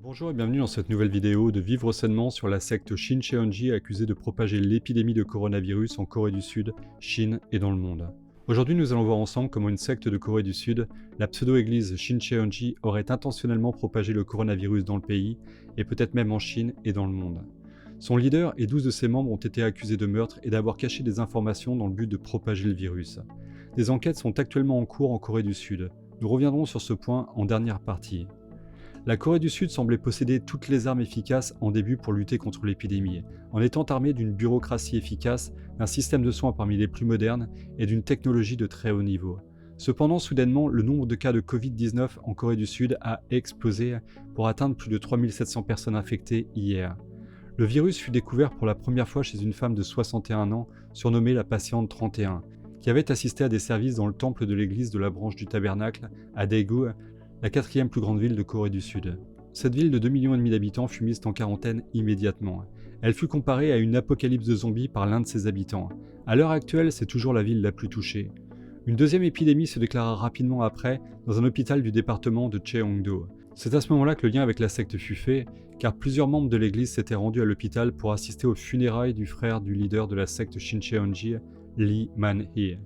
Bonjour et bienvenue dans cette nouvelle vidéo de vivre sainement sur la secte Shincheonji accusée de propager l'épidémie de coronavirus en Corée du Sud, Chine et dans le monde. Aujourd'hui nous allons voir ensemble comment une secte de Corée du Sud, la pseudo-église Shincheonji, aurait intentionnellement propagé le coronavirus dans le pays et peut-être même en Chine et dans le monde. Son leader et 12 de ses membres ont été accusés de meurtre et d'avoir caché des informations dans le but de propager le virus. Des enquêtes sont actuellement en cours en Corée du Sud. Nous reviendrons sur ce point en dernière partie. La Corée du Sud semblait posséder toutes les armes efficaces en début pour lutter contre l'épidémie, en étant armée d'une bureaucratie efficace, d'un système de soins parmi les plus modernes et d'une technologie de très haut niveau. Cependant, soudainement, le nombre de cas de Covid-19 en Corée du Sud a explosé pour atteindre plus de 3700 personnes infectées hier. Le virus fut découvert pour la première fois chez une femme de 61 ans, surnommée la patiente 31, qui avait assisté à des services dans le temple de l'église de la branche du Tabernacle à Daegu, la quatrième plus grande ville de Corée du Sud. Cette ville de 2,5 millions d'habitants fut mise en quarantaine immédiatement. Elle fut comparée à une apocalypse de zombies par l'un de ses habitants. À l'heure actuelle, c'est toujours la ville la plus touchée. Une deuxième épidémie se déclara rapidement après dans un hôpital du département de Cheongdo. C'est à ce moment-là que le lien avec la secte fut fait, car plusieurs membres de l'église s'étaient rendus à l'hôpital pour assister aux funérailles du frère du leader de la secte Shincheonji, Lee Man-hee.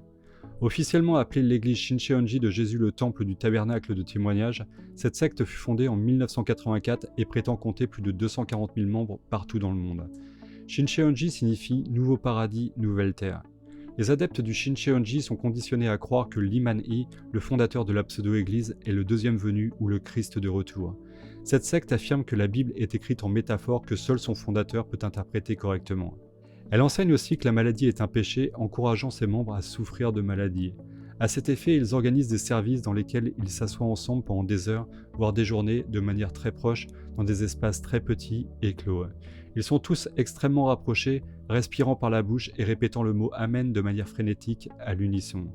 Officiellement appelée l'église Shincheonji de Jésus le temple du tabernacle de témoignage, cette secte fut fondée en 1984 et prétend compter plus de 240 000 membres partout dans le monde. Shincheonji signifie « nouveau paradis, nouvelle terre ». Les adeptes du Shincheonji sont conditionnés à croire que Lee Man-hee, le fondateur de la pseudo-église, est le deuxième venu ou le Christ de retour. Cette secte affirme que la Bible est écrite en métaphore que seul son fondateur peut interpréter correctement. Elle enseigne aussi que la maladie est un péché, encourageant ses membres à souffrir de maladie. À cet effet, ils organisent des services dans lesquels ils s'assoient ensemble pendant des heures, voire des journées, de manière très proche, dans des espaces très petits et clos. Ils sont tous extrêmement rapprochés, respirant par la bouche et répétant le mot Amen de manière frénétique à l'unisson.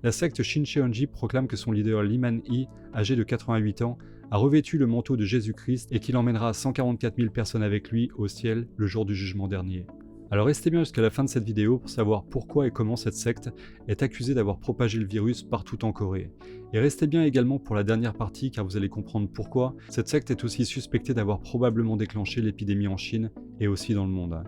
La secte Shincheonji proclame que son leader Lee Man-hee, âgé de 88 ans, a revêtu le manteau de Jésus-Christ et qu'il emmènera 144 000 personnes avec lui au ciel le jour du jugement dernier. Alors restez bien jusqu'à la fin de cette vidéo pour savoir pourquoi et comment cette secte est accusée d'avoir propagé le virus partout en Corée. Et restez bien également pour la dernière partie car vous allez comprendre pourquoi cette secte est aussi suspectée d'avoir probablement déclenché l'épidémie en Chine et aussi dans le monde.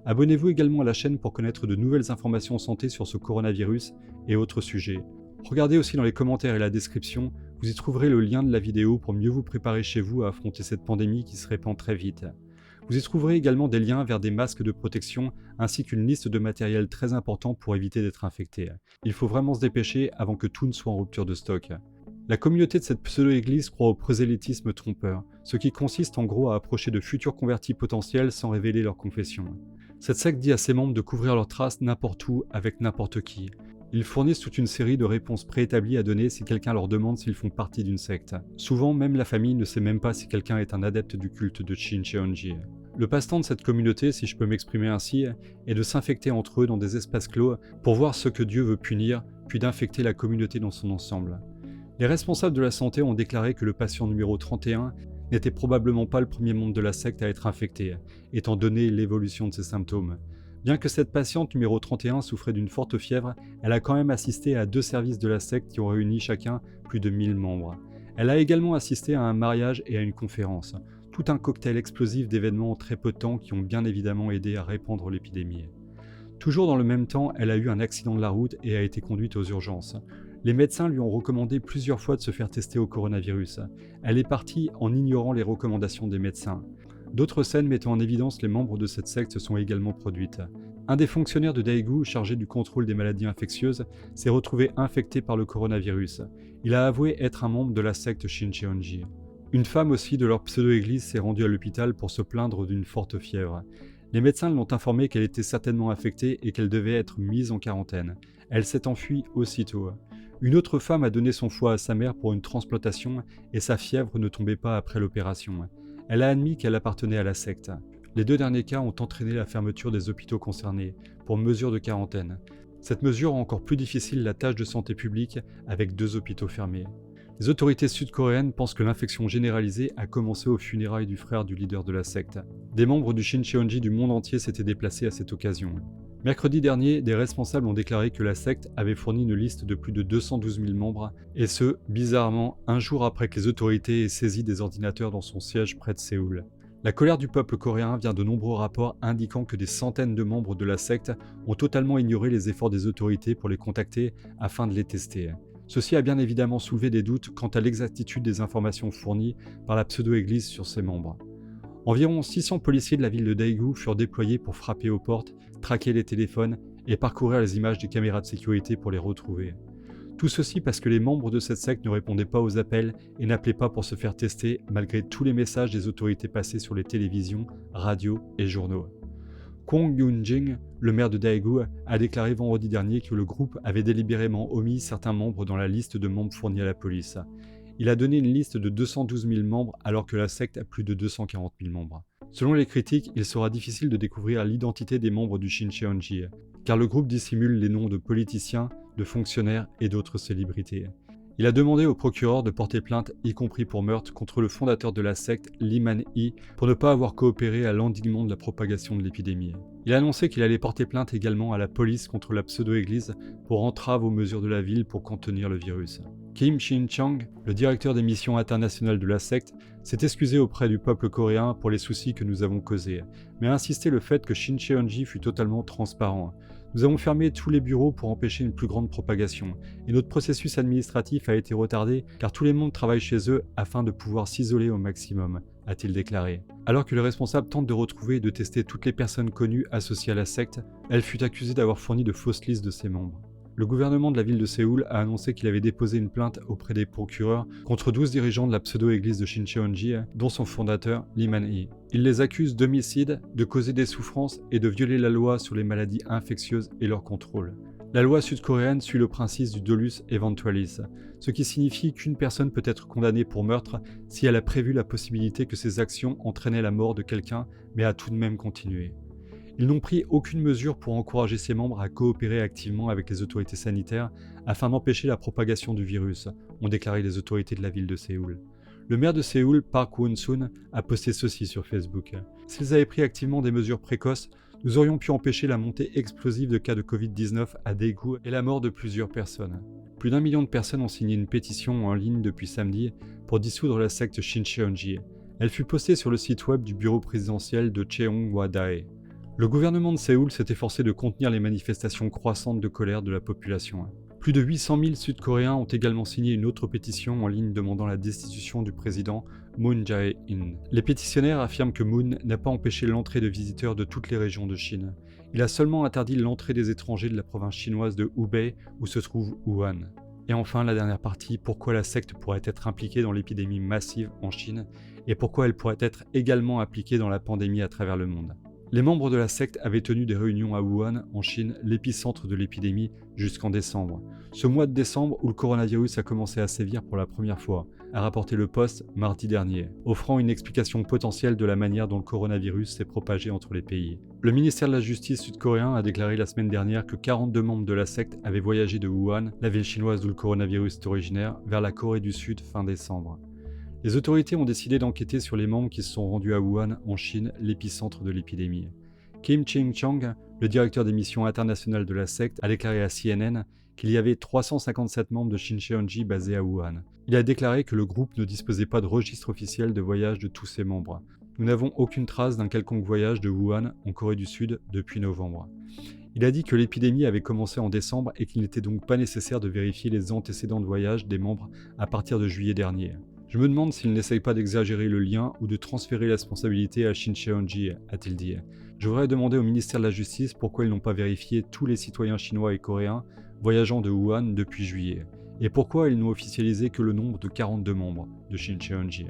Abonnez-vous également à la chaîne pour connaître de nouvelles informations santé sur ce coronavirus et autres sujets. Regardez aussi dans les commentaires et la description, vous y trouverez le lien de la vidéo pour mieux vous préparer chez vous à affronter cette pandémie qui se répand très vite. Vous y trouverez également des liens vers des masques de protection ainsi qu'une liste de matériel très important pour éviter d'être infecté. Il faut vraiment se dépêcher avant que tout ne soit en rupture de stock. La communauté de cette pseudo-église croit au prosélytisme trompeur, ce qui consiste en gros à approcher de futurs convertis potentiels sans révéler leur confession. Cette secte dit à ses membres de couvrir leurs traces n'importe où avec n'importe qui. Ils fournissent toute une série de réponses préétablies à donner si quelqu'un leur demande s'ils font partie d'une secte. Souvent, même la famille ne sait même pas si quelqu'un est un adepte du culte de Shincheonji. Le passe-temps de cette communauté, si je peux m'exprimer ainsi, est de s'infecter entre eux dans des espaces clos pour voir ce que Dieu veut punir, puis d'infecter la communauté dans son ensemble. Les responsables de la santé ont déclaré que le patient numéro 31 n'était probablement pas le premier membre de la secte à être infecté, étant donné l'évolution de ses symptômes. Bien que cette patiente numéro 31 souffrait d'une forte fièvre, elle a quand même assisté à 2 services de la secte qui ont réuni chacun plus de 1000 membres. Elle a également assisté à un mariage et à une conférence. Tout un cocktail explosif d'événements en très peu de temps qui ont bien évidemment aidé à répandre l'épidémie. Toujours dans le même temps, elle a eu un accident de la route et a été conduite aux urgences. Les médecins lui ont recommandé plusieurs fois de se faire tester au coronavirus. Elle est partie en ignorant les recommandations des médecins. D'autres scènes mettant en évidence les membres de cette secte sont également produites. Un des fonctionnaires de Daegu, chargé du contrôle des maladies infectieuses, s'est retrouvé infecté par le coronavirus. Il a avoué être un membre de la secte Shincheonji. Une femme aussi de leur pseudo-église s'est rendue à l'hôpital pour se plaindre d'une forte fièvre. Les médecins l'ont informée qu'elle était certainement infectée et qu'elle devait être mise en quarantaine. Elle s'est enfuie aussitôt. Une autre femme a donné son foie à sa mère pour une transplantation et sa fièvre ne tombait pas après l'opération. Elle a admis qu'elle appartenait à la secte. Les 2 derniers cas ont entraîné la fermeture des hôpitaux concernés, pour mesure de quarantaine. Cette mesure rend encore plus difficile la tâche de santé publique avec 2 hôpitaux fermés. Les autorités sud-coréennes pensent que l'infection généralisée a commencé aux funérailles du frère du leader de la secte. Des membres du Shincheonji du monde entier s'étaient déplacés à cette occasion. Mercredi dernier, des responsables ont déclaré que la secte avait fourni une liste de plus de 212 000 membres, et ce, bizarrement, un jour après que les autorités aient saisi des ordinateurs dans son siège près de Séoul. La colère du peuple coréen vient de nombreux rapports indiquant que des centaines de membres de la secte ont totalement ignoré les efforts des autorités pour les contacter afin de les tester. Ceci a bien évidemment soulevé des doutes quant à l'exactitude des informations fournies par la pseudo-église sur ses membres. Environ 600 policiers de la ville de Daegu furent déployés pour frapper aux portes, traquer les téléphones et parcourir les images des caméras de sécurité pour les retrouver. Tout ceci parce que les membres de cette secte ne répondaient pas aux appels et n'appelaient pas pour se faire tester malgré tous les messages des autorités passés sur les télévisions, radios et journaux. Kwon Yoon-jing, le maire de Daegu, a déclaré vendredi dernier que le groupe avait délibérément omis certains membres dans la liste de membres fournie à la police. Il a donné une liste de 212 000 membres alors que la secte a plus de 240 000 membres. Selon les critiques, il sera difficile de découvrir l'identité des membres du Shincheonji, car le groupe dissimule les noms de politiciens, de fonctionnaires et d'autres célébrités. Il a demandé au procureur de porter plainte, y compris pour meurtre, contre le fondateur de la secte, Lee Man-hee, pour ne pas avoir coopéré à l'endiguement de la propagation de l'épidémie. Il a annoncé qu'il allait porter plainte également à la police contre la pseudo-église pour entrave aux mesures de la ville pour contenir le virus. Kim Shin-chang, le directeur des missions internationales de la secte, s'est excusé auprès du peuple coréen pour les soucis que nous avons causés, mais a insisté le fait que Shincheonji fut totalement transparent. Nous avons fermé tous les bureaux pour empêcher une plus grande propagation, et notre processus administratif a été retardé car tous les membres travaillent chez eux afin de pouvoir s'isoler au maximum, a-t-il déclaré. Alors que le responsable tente de retrouver et de tester toutes les personnes connues associées à la secte, elle fut accusée d'avoir fourni de fausses listes de ses membres. Le gouvernement de la ville de Séoul a annoncé qu'il avait déposé une plainte auprès des procureurs contre 12 dirigeants de la pseudo-église de Shincheonji, dont son fondateur, Lee Man-hee. Il les accuse d'homicide, de causer des souffrances et de violer la loi sur les maladies infectieuses et leur contrôle. La loi sud-coréenne suit le principe du dolus eventualis, ce qui signifie qu'une personne peut être condamnée pour meurtre si elle a prévu la possibilité que ses actions entraînaient la mort de quelqu'un, mais a tout de même continué. Ils n'ont pris aucune mesure pour encourager ses membres à coopérer activement avec les autorités sanitaires afin d'empêcher la propagation du virus, ont déclaré les autorités de la ville de Séoul. Le maire de Séoul, Park Won-sun, a posté ceci sur Facebook. « S'ils avaient pris activement des mesures précoces, nous aurions pu empêcher la montée explosive de cas de Covid-19 à Daegu et la mort de plusieurs personnes. » Plus d'1 million de personnes ont signé une pétition en ligne depuis samedi pour dissoudre la secte Shincheonji. Elle fut postée sur le site web du bureau présidentiel de Cheongwa-dae. Le gouvernement de Séoul s'est efforcé de contenir les manifestations croissantes de colère de la population. Plus de 800 000 Sud-Coréens ont également signé une autre pétition en ligne demandant la destitution du président Moon Jae-in. Les pétitionnaires affirment que Moon n'a pas empêché l'entrée de visiteurs de toutes les régions de Chine. Il a seulement interdit l'entrée des étrangers de la province chinoise de Hubei où se trouve Wuhan. Et enfin, la dernière partie, pourquoi la secte pourrait être impliquée dans l'épidémie massive en Chine et pourquoi elle pourrait être également impliquée dans la pandémie à travers le monde. Les membres de la secte avaient tenu des réunions à Wuhan, en Chine, l'épicentre de l'épidémie, jusqu'en décembre. Ce mois de décembre où le coronavirus a commencé à sévir pour la première fois, a rapporté le Post mardi dernier, offrant une explication potentielle de la manière dont le coronavirus s'est propagé entre les pays. Le ministère de la Justice sud-coréen a déclaré la semaine dernière que 42 membres de la secte avaient voyagé de Wuhan, la ville chinoise d'où le coronavirus est originaire, vers la Corée du Sud fin décembre. Les autorités ont décidé d'enquêter sur les membres qui se sont rendus à Wuhan, en Chine, l'épicentre de l'épidémie. Kim Ching-chang, le directeur des missions internationales de la secte, a déclaré à CNN qu'il y avait 357 membres de Shincheonji basés à Wuhan. Il a déclaré que le groupe ne disposait pas de registre officiel de voyage de tous ses membres. Nous n'avons aucune trace d'un quelconque voyage de Wuhan en Corée du Sud depuis novembre. Il a dit que l'épidémie avait commencé en décembre et qu'il n'était donc pas nécessaire de vérifier les antécédents de voyage des membres à partir de juillet dernier. Je me demande s'il n'essaye pas d'exagérer le lien ou de transférer la responsabilité à Shincheonji, a-t-il dit. Je voudrais demander au ministère de la Justice pourquoi ils n'ont pas vérifié tous les citoyens chinois et coréens voyageant de Wuhan depuis juillet, et pourquoi ils n'ont officialisé que le nombre de 42 membres de Shincheonji.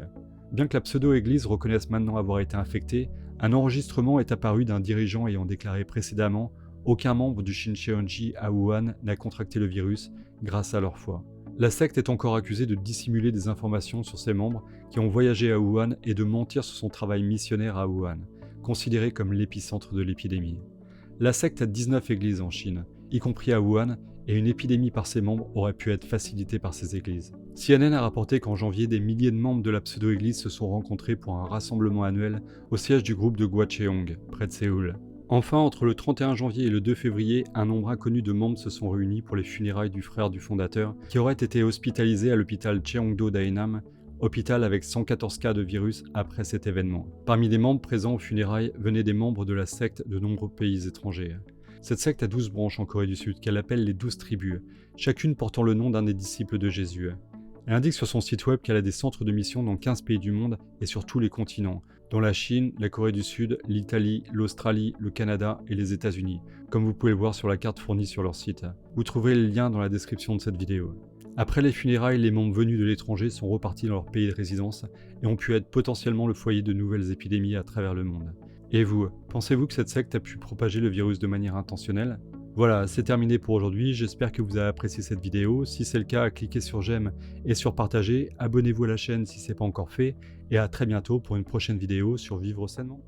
Bien que la pseudo-église reconnaisse maintenant avoir été infectée, un enregistrement est apparu d'un dirigeant ayant déclaré précédemment « Aucun membre du Shincheonji à Wuhan n'a contracté le virus grâce à leur foi ». La secte est encore accusée de dissimuler des informations sur ses membres qui ont voyagé à Wuhan et de mentir sur son travail missionnaire à Wuhan, considéré comme l'épicentre de l'épidémie. La secte a 19 églises en Chine, y compris à Wuhan, et une épidémie par ses membres aurait pu être facilitée par ces églises. CNN a rapporté qu'en janvier, des milliers de membres de la pseudo-église se sont rencontrés pour un rassemblement annuel au siège du groupe de Gwacheong, près de Séoul. Enfin, entre le 31 janvier et le 2 février, un nombre inconnu de membres se sont réunis pour les funérailles du frère du fondateur, qui aurait été hospitalisé à l'hôpital Cheongdo d'Haenam, hôpital avec 114 cas de virus après cet événement. Parmi les membres présents aux funérailles venaient des membres de la secte de nombreux pays étrangers. Cette secte a 12 branches en Corée du Sud, qu'elle appelle les 12 tribus, chacune portant le nom d'un des disciples de Jésus. Elle indique sur son site web qu'elle a des centres de mission dans 15 pays du monde et sur tous les continents, dont la Chine, la Corée du Sud, l'Italie, l'Australie, le Canada et les États-Unis, comme vous pouvez le voir sur la carte fournie sur leur site. Vous trouverez le lien dans la description de cette vidéo. Après les funérailles, les membres venus de l'étranger sont repartis dans leur pays de résidence et ont pu être potentiellement le foyer de nouvelles épidémies à travers le monde. Et vous, pensez-vous que cette secte a pu propager le virus de manière intentionnelle ? Voilà, c'est terminé pour aujourd'hui, j'espère que vous avez apprécié cette vidéo. Si c'est le cas, cliquez sur j'aime et sur partager, abonnez-vous à la chaîne si ce n'est pas encore fait, et à très bientôt pour une prochaine vidéo sur Vivre Sainement.